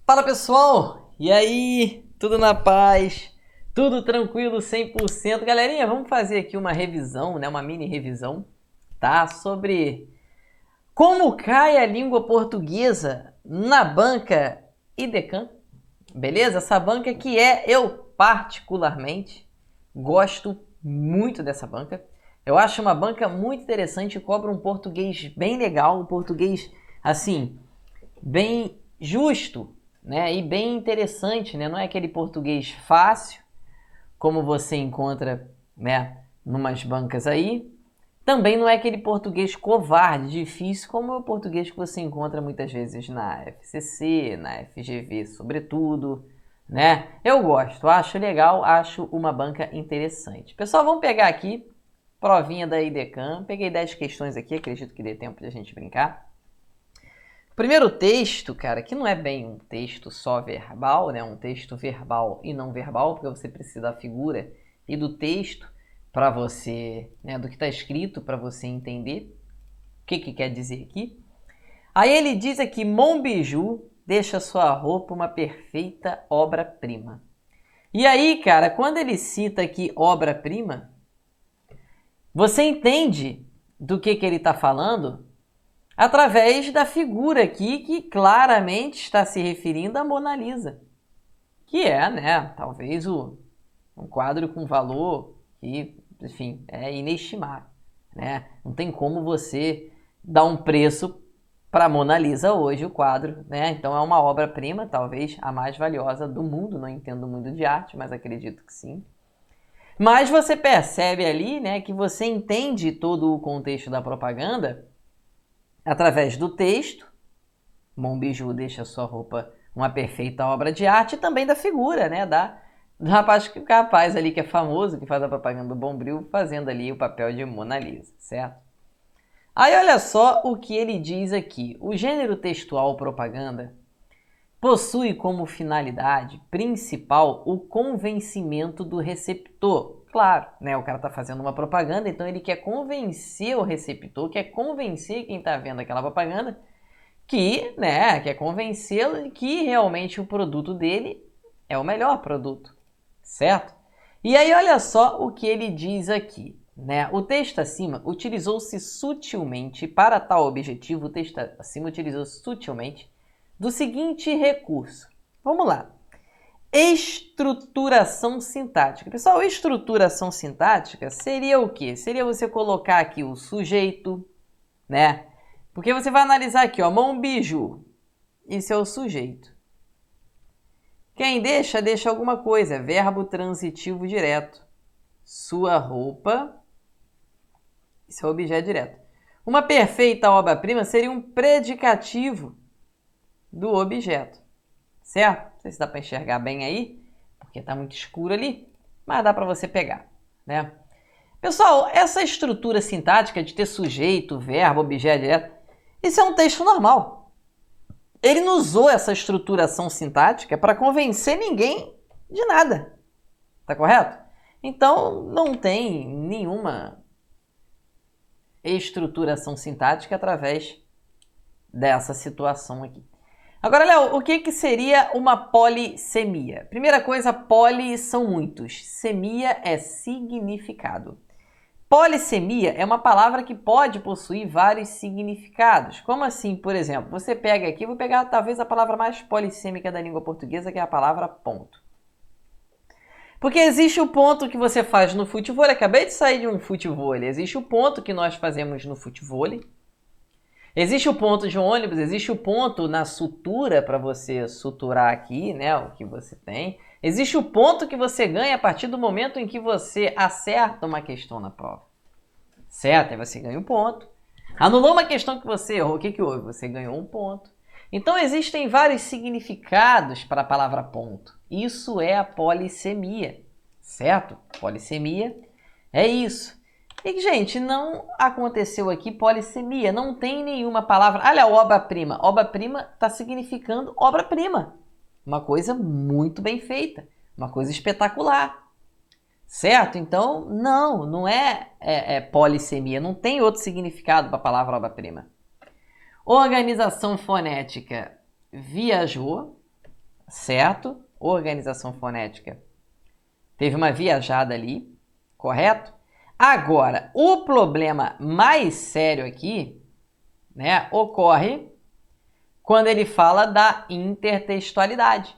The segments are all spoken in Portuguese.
Fala pessoal, e aí? Tudo na paz? Tudo tranquilo 100%? Galerinha, vamos fazer aqui uma revisão, né? Uma mini revisão, tá? Sobre como cai a língua portuguesa na banca IDECAM, beleza? Essa banca que eu particularmente gosto muito dessa banca. Eu acho uma banca muito interessante, cobra um português bem legal, um português, assim, bem justo, né? E bem interessante, né? Não é aquele português fácil, como você encontra, né, numas bancas aí. Também não é aquele português covarde, difícil, como é o português que você encontra muitas vezes na FCC, na FGV, sobretudo, né? Eu gosto, acho legal, acho uma banca interessante. Pessoal, vamos pegar aqui, provinha da IDECAM. Peguei 10 questões aqui, acredito que dê tempo de a gente brincar. Primeiro texto, cara, que não é bem um texto só verbal, né? Um texto verbal e não verbal, porque você precisa da figura e do texto para você, né? Do que está escrito para você entender o que quer dizer aqui. Aí ele diz aqui, Monbiju deixa sua roupa uma perfeita obra-prima. E aí, cara, quando ele cita aqui obra-prima, você entende do que ele está falando através da figura aqui que claramente está se referindo à Mona Lisa, que é, né, talvez um quadro com valor que, enfim, é inestimável, né? Não tem como você dar um preço para a Mona Lisa hoje, o quadro, né? Então é uma obra-prima, talvez a mais valiosa do mundo, não entendo muito de arte, mas acredito que sim. Mas você percebe ali, né, que você entende todo o contexto da propaganda através do texto, Monbiju deixa sua roupa uma perfeita obra de arte, e também da figura, né, do rapaz ali que é famoso, que faz a propaganda do Bombril, fazendo ali o papel de Mona Lisa, certo? Aí olha só o que ele diz aqui. O gênero textual propaganda possui como finalidade principal o convencimento do receptor. Claro, né, o cara está fazendo uma propaganda, então ele quer convencer o receptor, quer convencer quem está vendo aquela propaganda que, né, quer convencê-lo de que realmente o produto dele é o melhor produto, certo? E aí olha só o que ele diz aqui, né? O texto acima utilizou-se sutilmente para tal objetivo, o texto acima utilizou-se sutilmente do seguinte recurso. Vamos lá. Estruturação sintática. Pessoal, estruturação sintática seria o quê? Seria você colocar aqui o sujeito, né? Porque você vai analisar aqui, ó, Monbiju. Isso é o sujeito. Quem deixa, deixa alguma coisa. É verbo transitivo direto. Sua roupa. Isso é o objeto direto. Uma perfeita obra-prima seria um predicativo do objeto. Certo? Não sei se dá para enxergar bem aí, porque está muito escuro ali, mas dá para você pegar, né? Pessoal, essa estrutura sintática de ter sujeito, verbo, objeto direto, isso é um texto normal. Ele não usou essa estruturação sintática para convencer ninguém de nada. Tá correto? Então, não tem nenhuma estruturação sintática através dessa situação aqui. Agora, Léo, o que seria uma polissemia? Primeira coisa, poli são muitos. Semia é significado. Polissemia é uma palavra que pode possuir vários significados. Como assim, por exemplo? Você pega aqui, vou pegar talvez a palavra mais polissêmica da língua portuguesa, que é a palavra ponto. Porque existe o ponto que você faz no futevôlei. Acabei de sair de um futevôlei. Existe o ponto que nós fazemos no futevôlei. Existe o ponto de ônibus, existe o ponto na sutura para você suturar aqui, né, o que você tem. Existe o ponto que você ganha a partir do momento em que você acerta uma questão na prova. Certo? Aí você ganha um ponto. Anulou uma questão que você errou, o que houve? Você ganhou um ponto. Então existem vários significados para a palavra ponto. Isso é a polissemia, certo? Polissemia é isso. E, gente, não aconteceu aqui polissemia, não tem nenhuma palavra. Olha, obra-prima. Obra-prima está significando obra-prima. Uma coisa muito bem feita, uma coisa espetacular. Certo? Então, não é polissemia, não tem outro significado para a palavra obra-prima. Organização fonética viajou, certo? Organização fonética teve uma viajada ali, correto? Agora, o problema mais sério aqui, né, ocorre quando ele fala da intertextualidade.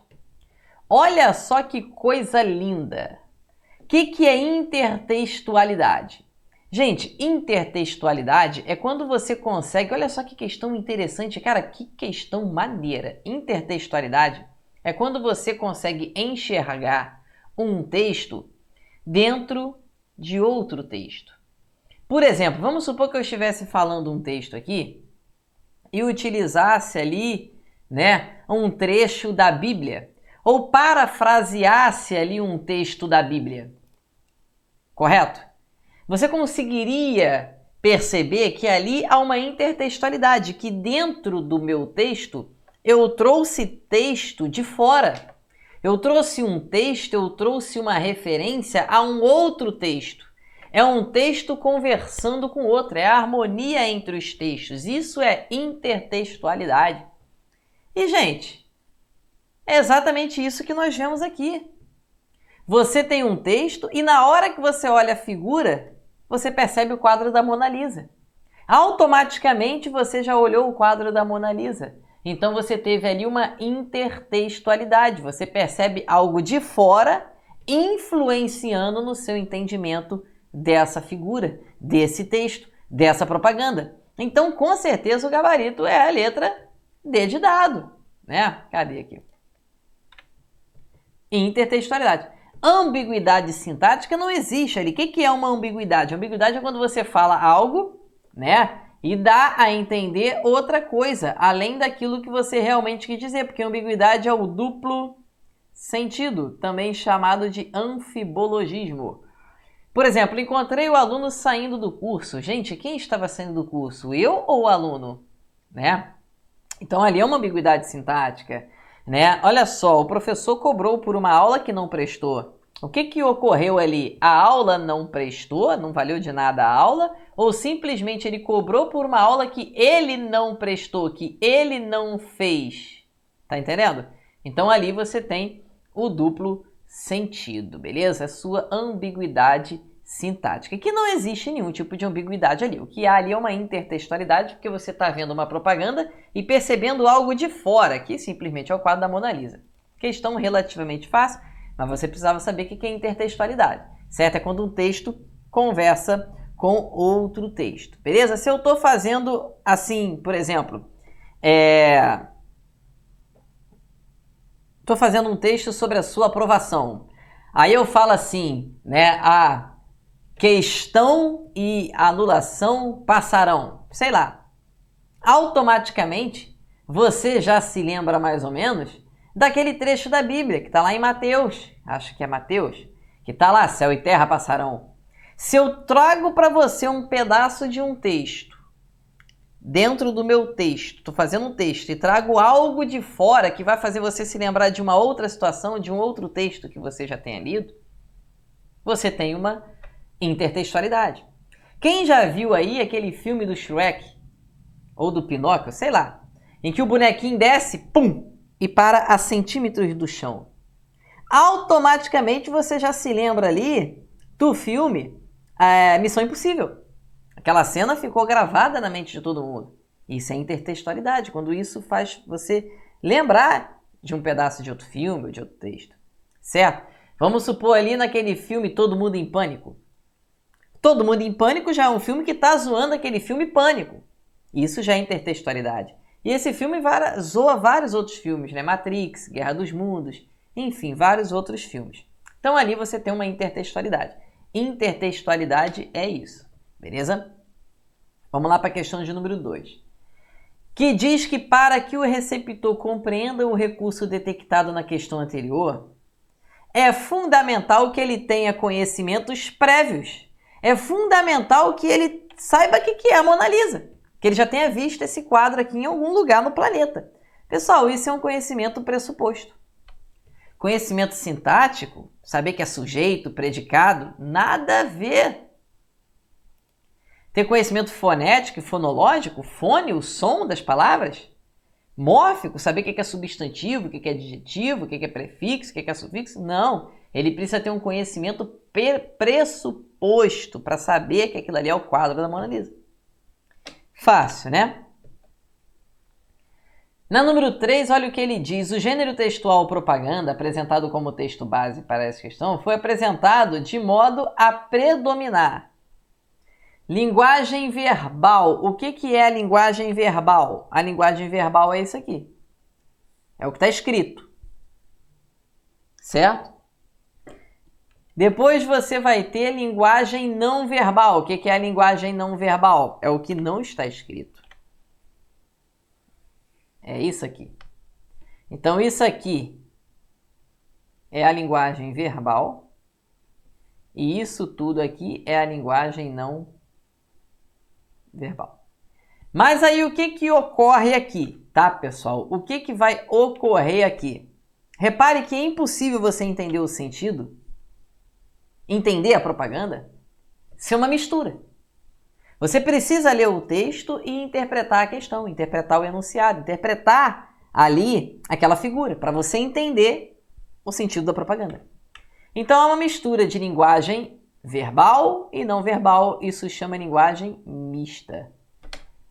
Olha só que coisa linda! O que é intertextualidade? Gente, intertextualidade é quando você consegue... Olha só que questão interessante, cara, que questão maneira. Intertextualidade é quando você consegue enxergar um texto dentro de outro texto. Por exemplo, vamos supor que eu estivesse falando um texto aqui e utilizasse ali, né, um trecho da Bíblia, ou parafraseasse ali um texto da Bíblia. Correto? Você conseguiria perceber que ali há uma intertextualidade, que dentro do meu texto eu trouxe texto de fora. Eu trouxe um texto, eu trouxe uma referência a um outro texto. É um texto conversando com outro, é a harmonia entre os textos. Isso é intertextualidade. E, gente, é exatamente isso que nós vemos aqui. Você tem um texto e na hora que você olha a figura, você percebe o quadro da Mona Lisa. Automaticamente você já olhou o quadro da Mona Lisa. Então você teve ali uma intertextualidade. Você percebe algo de fora influenciando no seu entendimento dessa figura, desse texto, dessa propaganda. Então, com certeza, o gabarito é a letra D de dado, né? Cadê aqui? Intertextualidade. Ambiguidade sintática não existe ali. O que é uma ambiguidade? Ambiguidade é quando você fala algo, né, e dá a entender outra coisa, além daquilo que você realmente quis dizer, porque ambiguidade é o duplo sentido, também chamado de anfibologismo. Por exemplo, encontrei o aluno saindo do curso. Gente, quem estava saindo do curso? Eu ou o aluno? Né? Então, ali é uma ambiguidade sintática. Né? Olha só, o professor cobrou por uma aula que não prestou. O que ocorreu ali? A aula não prestou, não valeu de nada a aula, ou simplesmente ele cobrou por uma aula que ele não prestou, que ele não fez? Tá entendendo? Então, ali você tem o duplo sentido, beleza? A sua ambiguidade sintática, que não existe nenhum tipo de ambiguidade ali. O que há ali é uma intertextualidade, porque você está vendo uma propaganda e percebendo algo de fora, que simplesmente é o quadro da Mona Lisa. Questão relativamente fácil, mas você precisava saber o que é intertextualidade, certo? É quando um texto conversa com outro texto, beleza? Se eu estou fazendo assim, por exemplo, estou fazendo um texto sobre a sua aprovação. Aí eu falo assim, né? A questão e anulação passarão. Sei lá. Automaticamente, você já se lembra mais ou menos daquele trecho da Bíblia que está lá em Mateus. Acho que é Mateus. Que está lá, céu e terra passarão. Se eu trago para você um pedaço de um texto, dentro do meu texto, estou fazendo um texto e trago algo de fora que vai fazer você se lembrar de uma outra situação, de um outro texto que você já tenha lido, você tem uma intertextualidade. Quem já viu aí aquele filme do Shrek, ou do Pinóquio, sei lá, em que o bonequinho desce, pum, e para a centímetros do chão. Automaticamente você já se lembra ali do filme Missão Impossível. Aquela cena ficou gravada na mente de todo mundo. Isso é intertextualidade, quando isso faz você lembrar de um pedaço de outro filme ou de outro texto. Certo? Vamos supor ali naquele filme Todo Mundo em Pânico. Todo Mundo em Pânico já é um filme que está zoando aquele filme Pânico. Isso já é intertextualidade. E esse filme zoa vários outros filmes, né? Matrix, Guerra dos Mundos, enfim, vários outros filmes. Então ali você tem uma intertextualidade. Intertextualidade é isso. Beleza? Vamos lá para a questão de número 2. Que diz que para que o receptor compreenda o recurso detectado na questão anterior, é fundamental que ele tenha conhecimentos prévios. É fundamental que ele saiba o que é a Mona Lisa. Que ele já tenha visto esse quadro aqui em algum lugar no planeta. Pessoal, isso é um conhecimento pressuposto. Conhecimento sintático, saber que é sujeito, predicado, nada a ver. Ter conhecimento fonético e fonológico, fone, o som das palavras, mórfico, saber o que é substantivo, o que é adjetivo, o que é prefixo, o que é sufixo. Não, ele precisa ter um conhecimento pressuposto para saber que aquilo ali é o quadro da Mona Lisa. Fácil, né? Na número 3, olha o que ele diz. O gênero textual propaganda, apresentado como texto base para essa questão, foi apresentado de modo a predominar. Linguagem verbal. O que é a linguagem verbal? A linguagem verbal é isso aqui. É o que está escrito. Certo? Depois você vai ter linguagem não verbal. O que é a linguagem não verbal? É o que não está escrito. É isso aqui. Então, isso aqui é a linguagem verbal e isso tudo aqui é a linguagem não verbal. Mas aí, o que ocorre aqui, tá, pessoal? O que vai ocorrer aqui? Repare que é impossível você entender o sentido, entender a propaganda, ser uma mistura. Você precisa ler o texto e interpretar a questão, interpretar o enunciado, interpretar ali aquela figura, para você entender o sentido da propaganda. Então, é uma mistura de linguagem verbal e não verbal, isso se chama linguagem mista.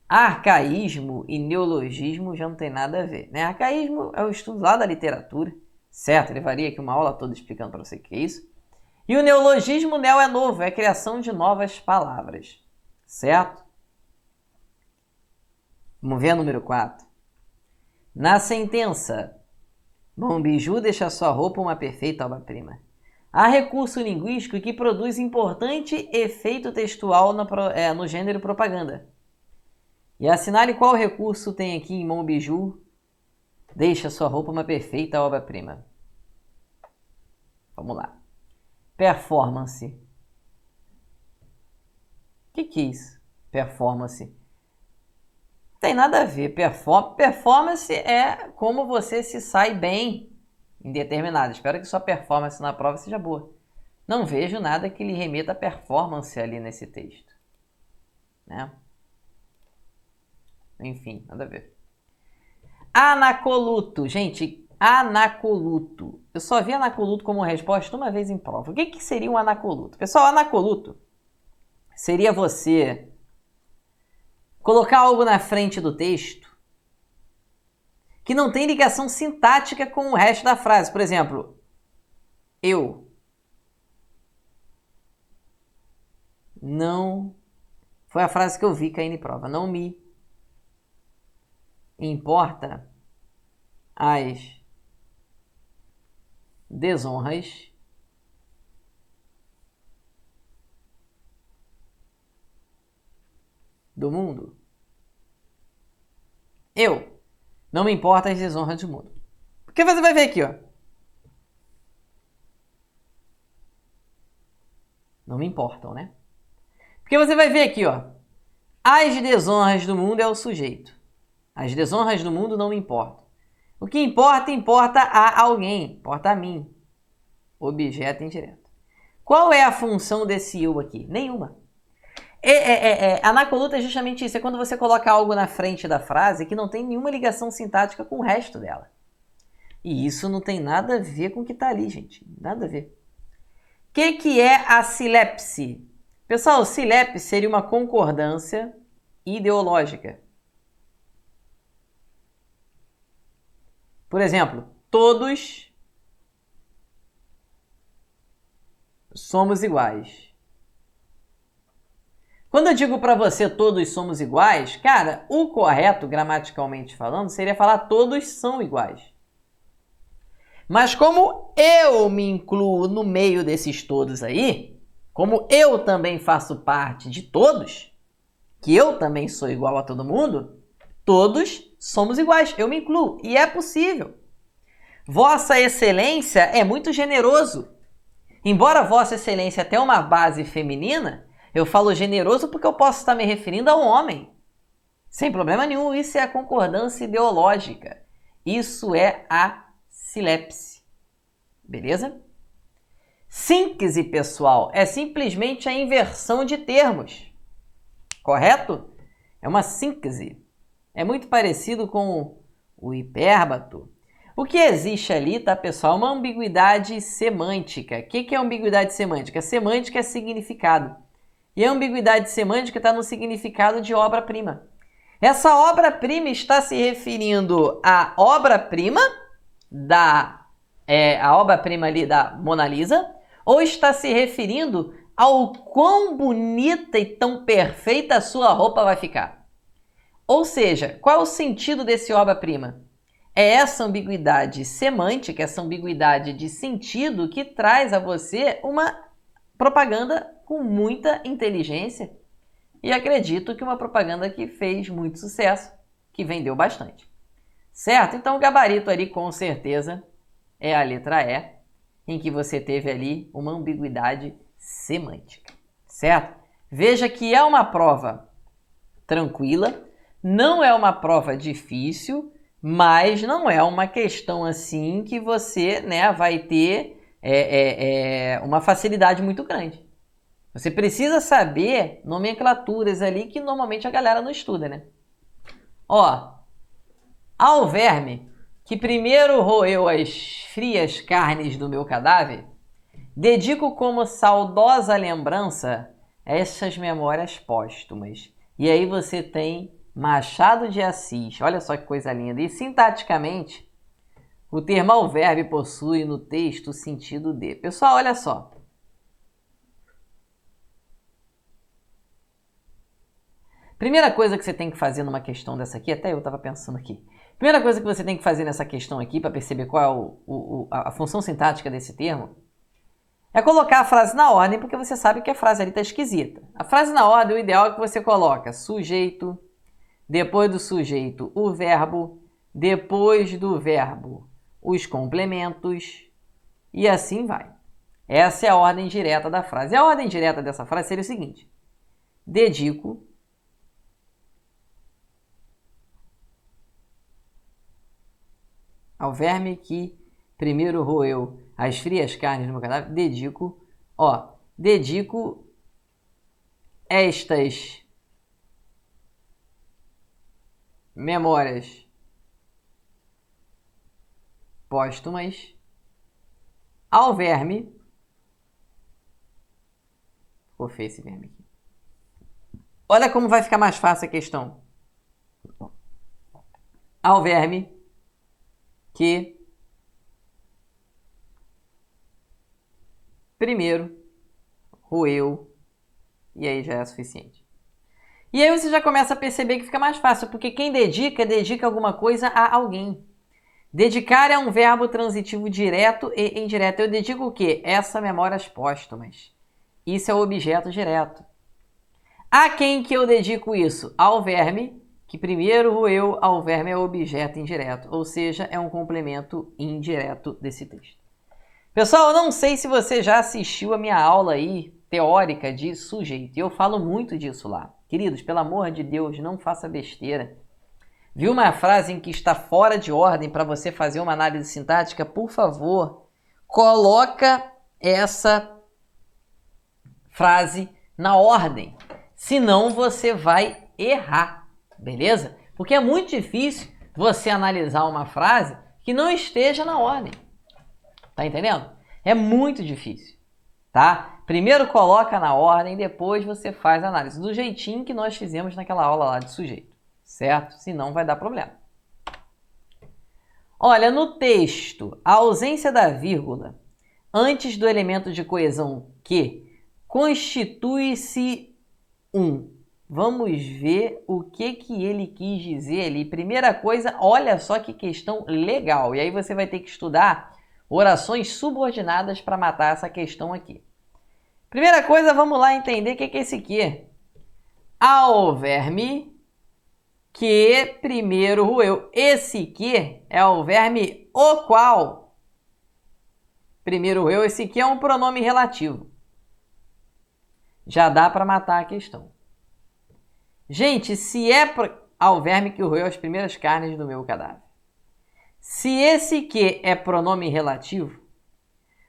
Arcaísmo e neologismo já não tem nada a ver, né? Arcaísmo é o estudo lá da literatura, certo? Ele varia aqui uma aula toda explicando para você o que é isso. E o neologismo, neo é novo, é a criação de novas palavras. Certo? Vamos ver a número 4. Na sentença, Bom Biju deixa sua roupa uma perfeita obra-prima. Há recurso linguístico que produz importante efeito textual no gênero propaganda. E assinale qual recurso tem aqui em Bom Biju deixa sua roupa uma perfeita obra-prima. Vamos lá. Performance. O que é isso? Performance. Não tem nada a ver. Performance é como você se sai bem em determinado. Espero que sua performance na prova seja boa. Não vejo nada que lhe remeta a performance ali nesse texto. Né? Enfim, nada a ver. Anacoluto. Gente, anacoluto. Eu só vi anacoluto como resposta uma vez em prova. O que seria um anacoluto? Pessoal, anacoluto seria você colocar algo na frente do texto que não tem ligação sintática com o resto da frase. Por exemplo, eu não... Foi a frase que eu vi caindo em prova. Não me importa as desonras do mundo. Eu não me importa as desonras do mundo. Porque você vai ver aqui, ó. Não me importam, né? Porque você vai ver aqui, ó. As desonras do mundo é o sujeito. As desonras do mundo não me importam. O que importa, importa a alguém. Importa a mim. Objeto indireto. Qual é a função desse eu aqui? Nenhuma. Anacoluto é justamente isso. É quando você coloca algo na frente da frase que não tem nenhuma ligação sintática com o resto dela. E isso não tem nada a ver com o que está ali, gente. Nada a ver. O que é a silepse? Pessoal, silepse seria uma concordância ideológica. Por exemplo, todos somos iguais. Quando eu digo para você todos somos iguais, cara, o correto, gramaticalmente falando, seria falar todos são iguais. Mas como eu me incluo no meio desses todos aí, como eu também faço parte de todos, que eu também sou igual a todo mundo, todos somos iguais, eu me incluo. E é possível. Vossa Excelência é muito generoso. Embora Vossa Excelência tenha uma base feminina, eu falo generoso porque eu posso estar me referindo a um homem. Sem problema nenhum, isso é a concordância ideológica. Isso é a silepse. Beleza? Síntese, pessoal, é simplesmente a inversão de termos. Correto? É uma síntese. É muito parecido com o hipérbato. O que existe ali, tá, pessoal? Uma ambiguidade semântica. O que é ambiguidade semântica? Semântica é significado. E a ambiguidade semântica está no significado de obra-prima. Essa obra-prima está se referindo à obra-prima a obra-prima ali da Mona Lisa, ou está se referindo ao quão bonita e tão perfeita a sua roupa vai ficar? Ou seja, qual é o sentido desse obra-prima? É essa ambiguidade semântica, essa ambiguidade de sentido que traz a você uma propaganda com muita inteligência. E acredito que uma propaganda que fez muito sucesso, que vendeu bastante. Certo? Então o gabarito ali com certeza é a letra E, em que você teve ali uma ambiguidade semântica. Certo? Veja que é uma prova tranquila, não é uma prova difícil, mas não é uma questão assim que você, né, vai ter uma facilidade muito grande. Você precisa saber nomenclaturas ali que normalmente a galera não estuda, né? Ó, ao verme que primeiro roeu as frias carnes do meu cadáver, dedico como saudosa lembrança essas memórias póstumas. E aí você tem Machado de Assis. Olha só que coisa linda. E sintaticamente, o termo ao verme possui no texto o sentido de. Pessoal, olha só. Primeira coisa que você tem que fazer numa questão dessa aqui, até eu estava pensando aqui. Primeira coisa que você tem que fazer nessa questão aqui, para perceber qual é a função sintática desse termo, é colocar a frase na ordem, porque você sabe que a frase ali está esquisita. A frase na ordem, o ideal é que você coloca sujeito, depois do sujeito o verbo, depois do verbo os complementos, e assim vai. Essa é a ordem direta da frase. A ordem direta dessa frase seria o seguinte: dedico ao verme que primeiro roeu as frias carnes do meu cadáver, dedico estas memórias póstumas ao verme. Ficou feio esse verme aqui. Olha como vai ficar mais fácil a questão. Ao verme que primeiro roeu, e aí já é suficiente. E aí você já começa a perceber que fica mais fácil, porque quem dedica alguma coisa a alguém. Dedicar é um verbo transitivo direto e indireto. Eu dedico o quê? Essa memórias póstumas. Isso é o objeto direto. A quem que eu dedico isso? Ao verme, que primeiro roeu, ao verme é o objeto indireto, ou seja, é um complemento indireto desse texto. Pessoal, eu não sei se você já assistiu a minha aula aí, teórica de sujeito, e eu falo muito disso lá. Queridos, pelo amor de Deus, não faça besteira. Viu uma frase em que está fora de ordem para você fazer uma análise sintática? Por favor, coloca essa frase na ordem, senão você vai errar, beleza? Porque é muito difícil você analisar uma frase que não esteja na ordem. Tá entendendo? É muito difícil, tá? Primeiro coloca na ordem, depois você faz a análise, do jeitinho que nós fizemos naquela aula lá de sujeito, certo? Senão vai dar problema. Olha, no texto, a ausência da vírgula antes do elemento de coesão que constitui-se um. Vamos ver o que ele quis dizer ali. Primeira coisa, olha só que questão legal. E aí você vai ter que estudar orações subordinadas para matar essa questão aqui. Primeira coisa, vamos lá entender o que é esse aqui. Ao verme que primeiro roeu. Esse que é o verme o qual primeiro roeu. Esse que é um pronome relativo. Já dá para matar a questão. Gente, se é ao verme que roeu as primeiras carnes do meu cadáver. Se esse que é pronome relativo,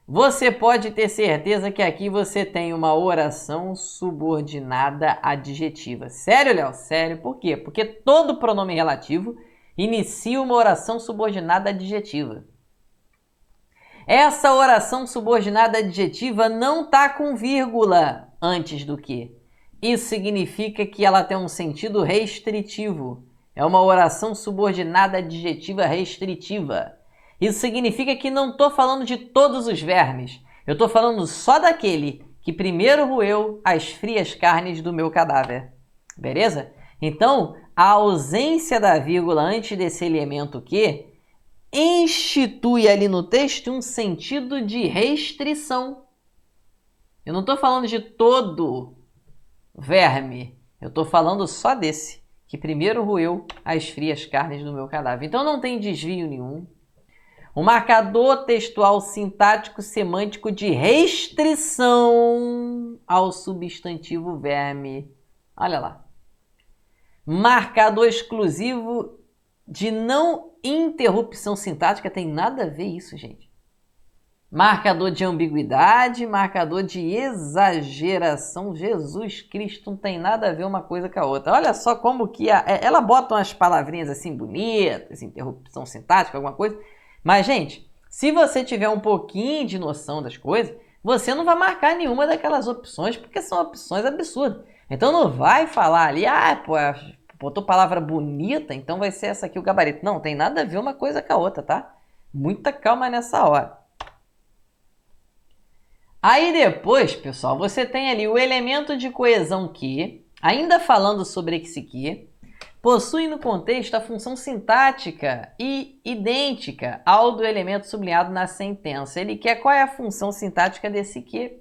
você pode ter certeza que aqui você tem uma oração subordinada adjetiva. Sério, Léo? Sério. Por quê? Porque todo pronome relativo inicia uma oração subordinada adjetiva. Essa oração subordinada adjetiva não está com vírgula antes do que. Isso significa que ela tem um sentido restritivo. É uma oração subordinada adjetiva restritiva. Isso significa que não estou falando de todos os vermes. Eu estou falando só daquele que primeiro roeu as frias carnes do meu cadáver. Beleza? Então, a ausência da vírgula antes desse elemento que institui ali no texto um sentido de restrição. Eu não estou falando de todo verme. Eu estou falando só desse, que primeiro roeu as frias carnes do meu cadáver. Então não tem desvio nenhum. O marcador textual sintático semântico de restrição ao substantivo verme. Olha lá. Marcador exclusivo de não interrupção sintática. Tem nada a ver isso, gente. Marcador de ambiguidade, marcador de exageração. Jesus Cristo, não tem nada a ver uma coisa com a outra. Olha só como que ela bota umas palavrinhas assim bonitas, interrupção sintática, alguma coisa. Mas, gente, se você tiver um pouquinho de noção das coisas, você não vai marcar nenhuma daquelas opções, porque são opções absurdas. Então não vai falar ali, botou palavra bonita, então vai ser essa aqui o gabarito. Não, tem nada a ver uma coisa com a outra, tá? Muita calma nessa hora. Aí depois, pessoal, você tem ali o elemento de coesão que, ainda falando sobre esse que, possui no contexto a função sintática e idêntica ao do elemento sublinhado na sentença. Ele quer qual é a função sintática desse que,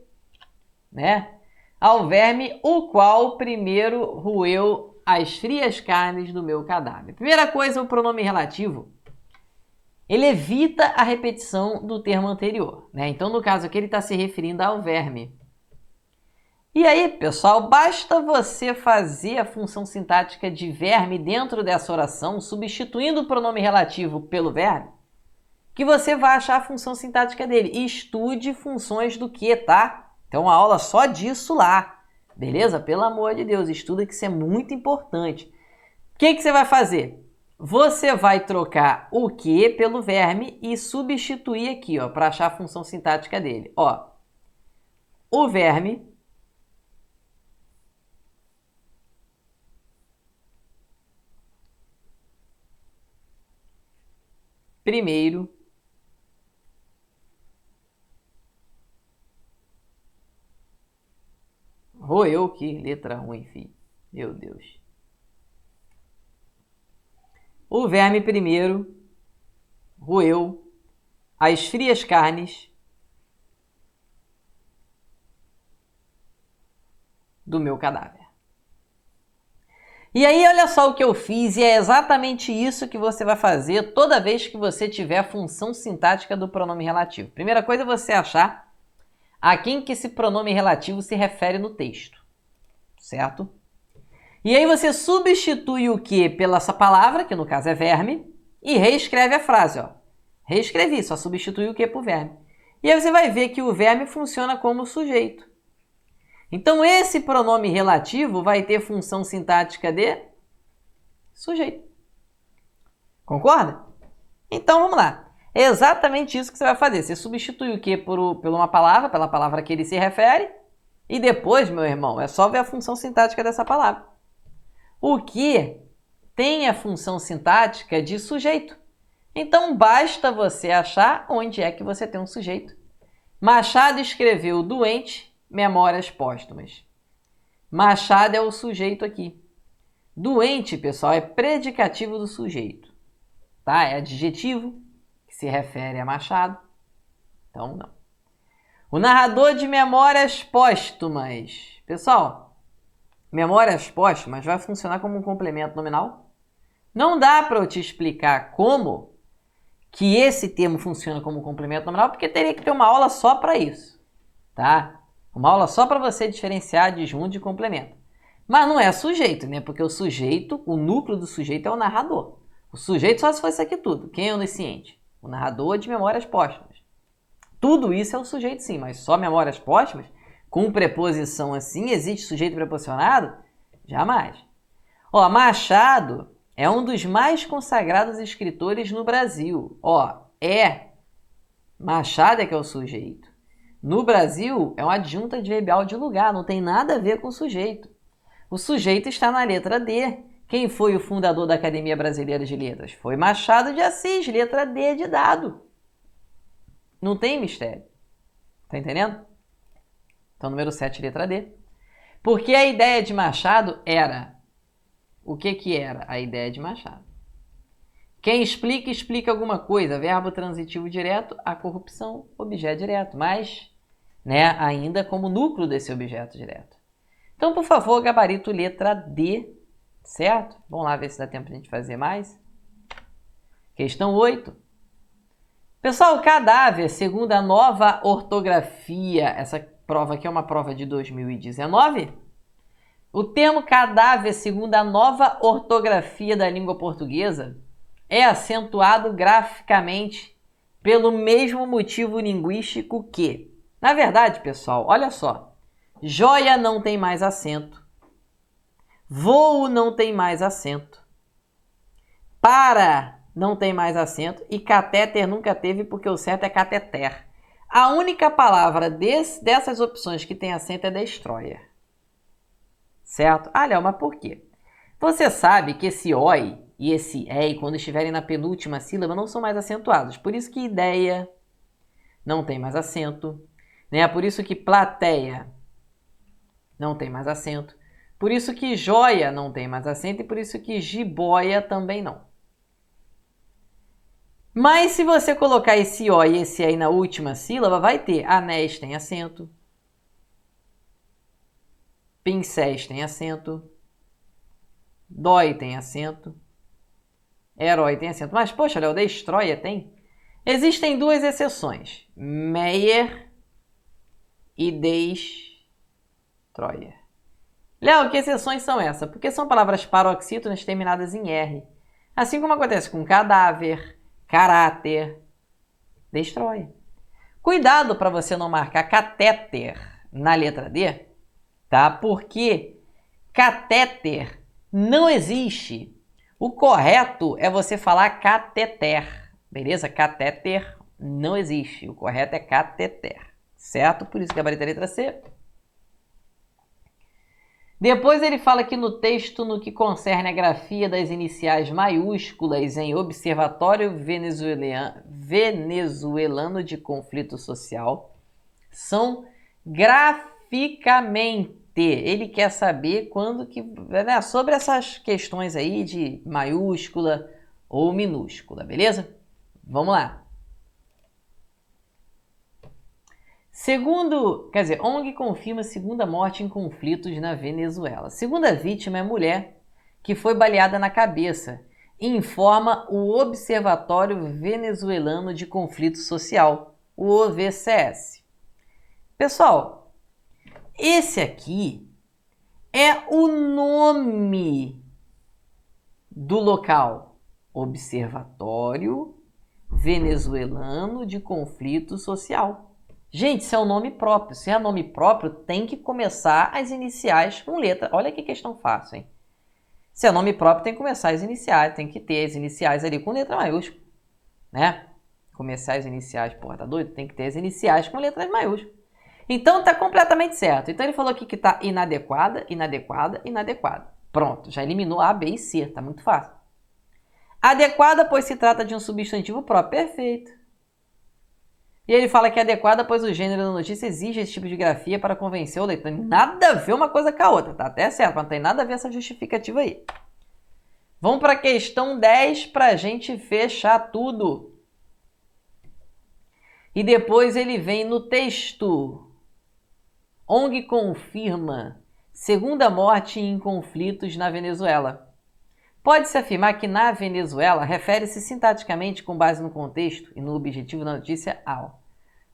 né? Ao verme, o qual primeiro roeu as frias carnes do meu cadáver. Primeira coisa, o pronome relativo. Ele evita a repetição do termo anterior, né? Então, no caso aqui, ele está se referindo ao verme. E aí, pessoal, basta você fazer a função sintática de verme dentro dessa oração, substituindo o pronome relativo pelo verme, que você vai achar a função sintática dele. E estude funções do que, tá? Tem uma aula só disso lá, beleza? Pelo amor de Deus, estuda que isso é muito importante. O que você vai fazer? Você vai trocar o que pelo verme e substituir aqui, ó, para achar a função sintática dele. Ó, o verme primeiro roeu que letra ruim, filho. Meu Deus. O verme primeiro roeu as frias carnes do meu cadáver. E aí, olha só o que eu fiz, e é exatamente isso que você vai fazer toda vez que você tiver a função sintática do pronome relativo. Primeira coisa é você achar a quem que esse pronome relativo se refere no texto, certo? E aí você substitui o que pela essa palavra, que no caso é verme, e reescreve a frase, ó. Reescrevi, só substitui o que por verme. E aí você vai ver que o verme funciona como sujeito. Então esse pronome relativo vai ter função sintática de sujeito. Concorda? Então vamos lá. É exatamente isso que você vai fazer. Você substitui o que por uma palavra, pela palavra que ele se refere, e depois, meu irmão, é só ver a função sintática dessa palavra. O que tem a função sintática de sujeito. Então, basta você achar onde é que você tem um sujeito. Machado escreveu doente, memórias póstumas. Machado é o sujeito aqui. Doente, pessoal, é predicativo do sujeito. Tá? É adjetivo, que se refere a Machado. Então, não. O narrador de memórias póstumas. Pessoal, memórias póstumas vai funcionar como um complemento nominal. Não dá para eu te explicar como que esse termo funciona como complemento nominal, porque teria que ter uma aula só para isso, tá? Uma aula só para você diferenciar adjunto de complemento. Mas não é sujeito, né? Porque o sujeito, o núcleo do sujeito é o narrador. O sujeito só se for isso aqui tudo. Quem é onisciente? O narrador de memórias póstumas. Tudo isso é o sujeito sim, mas só memórias póstumas? Com preposição assim, existe sujeito preposicionado? Jamais. Ó, Machado É um dos mais consagrados escritores no Brasil. Ó, Machado é que é o sujeito. No Brasil, é uma adjunta adverbial de lugar, não tem nada a ver com o sujeito. O sujeito está na letra D. Quem foi o fundador da Academia Brasileira de Letras? Foi Machado de Assis, letra D de dado. Não tem mistério. Tá entendendo? Então, número 7, letra D. Porque a ideia de Machado era... O que era a ideia de Machado? Quem explica, explica alguma coisa. Verbo transitivo direto, a corrupção, objeto direto. Mas, ainda como núcleo desse objeto direto. Então, por favor, gabarito letra D, certo? Vamos lá ver se dá tempo de a gente fazer mais. Questão 8. Pessoal, cadáver, segundo a nova ortografia, essa prova aqui é uma prova de 2019. O termo cadáver, segundo a nova ortografia da língua portuguesa, é acentuado graficamente pelo mesmo motivo linguístico que, na verdade, pessoal, olha só, joia não tem mais acento, voo não tem mais acento, para não tem mais acento e catéter nunca teve porque o certo é cateter. A única palavra dessas opções que tem acento é destroyer. Certo? Ah, Léo, mas por quê? Você sabe que esse oi e esse ei, quando estiverem na penúltima sílaba, não são mais acentuados. Por isso que ideia não tem mais acento. Por isso que plateia não tem mais acento. Por isso que joia não tem mais acento. E por isso que jiboia também não. Mas se você colocar esse O e esse E na última sílaba, vai ter anéis tem acento, pincéis tem acento, dói tem acento, herói tem acento. Mas, poxa, Léo, destroyer tem? Existem duas exceções, Meyer e destroyer. Léo, que exceções são essas? Porque são palavras paroxítonas terminadas em R. Assim como acontece com cadáver, caráter, destrói. Cuidado para você não marcar catéter na letra D, tá? Porque catéter não existe. O correto é você falar cateter, beleza? Catéter não existe. O correto é cateter, certo? Por isso que gabarito é a letra C. Depois ele fala aqui no texto, no que concerne a grafia das iniciais maiúsculas em Observatório Venezuelano de Conflito Social, são graficamente. Ele quer saber quando que, sobre essas questões aí de maiúscula ou minúscula, beleza? Vamos lá. ONG confirma segunda morte em conflitos na Venezuela. Segunda vítima é mulher que foi baleada na cabeça, informa o Observatório Venezuelano de Conflito Social, o OVCS. Pessoal, esse aqui é o nome do local, Observatório Venezuelano de Conflito Social. Gente, isso é um nome próprio. Se é nome próprio, tem que começar as iniciais com letra. Olha que questão fácil, hein? Se é nome próprio, tem que começar as iniciais. Tem que ter as iniciais ali com letra maiúscula, né? Começar as iniciais, porra, tá doido? Tem que ter as iniciais com letras maiúsculas. Então, tá completamente certo. Então, ele falou aqui que tá inadequada, inadequada, inadequada. Pronto, já eliminou A, B e C. Tá muito fácil. Adequada, pois se trata de um substantivo próprio. Perfeito. E ele fala que é adequada, pois o gênero da notícia exige esse tipo de grafia para convencer o leitor. Nada a ver uma coisa com a outra, tá até certo, mas não tem nada a ver essa justificativa aí. Vamos para a questão 10 para a gente fechar tudo. E depois ele vem no texto. ONG confirma segunda morte em conflitos na Venezuela. Pode-se afirmar que na Venezuela refere-se sintaticamente com base no contexto e no objetivo da notícia ao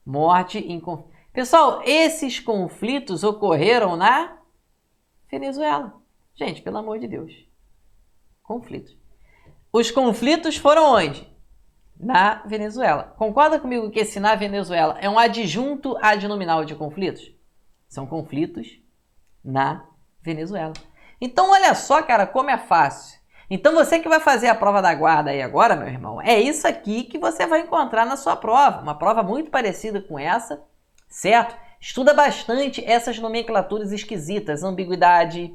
morte em conflito. Pessoal, esses conflitos ocorreram na Venezuela. Gente, pelo amor de Deus. Conflitos. Os conflitos foram onde? Na Venezuela. Concorda comigo que esse na Venezuela é um adjunto adnominal de conflitos? São conflitos na Venezuela. Então, olha só, cara, como é fácil. Então você que vai fazer a prova da guarda aí agora, meu irmão, é isso aqui que você vai encontrar na sua prova. Uma prova muito parecida com essa, certo? Estuda bastante essas nomenclaturas esquisitas, ambiguidade,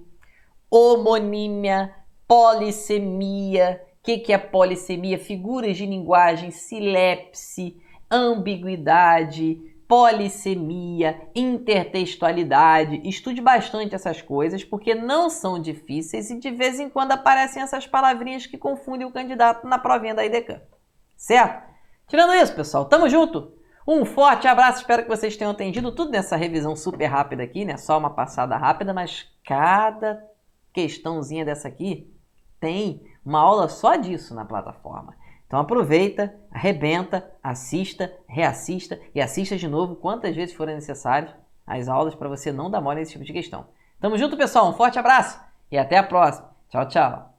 homonímia, polissemia. O que é polissemia? Figuras de linguagem, silepse, ambiguidade, polissemia, intertextualidade. Estude bastante essas coisas porque não são difíceis e de vez em quando aparecem essas palavrinhas que confundem o candidato na provinha da IDECAM. Certo? Tirando isso, pessoal, tamo junto! Um forte abraço, espero que vocês tenham entendido tudo nessa revisão super rápida aqui, né? Só uma passada rápida, mas cada questãozinha dessa aqui tem uma aula só disso na plataforma. Então aproveita, arrebenta, assista, reassista e assista de novo quantas vezes forem necessárias as aulas para você não dar mole nesse tipo de questão. Tamo junto, pessoal. Um forte abraço e até a próxima. Tchau, tchau.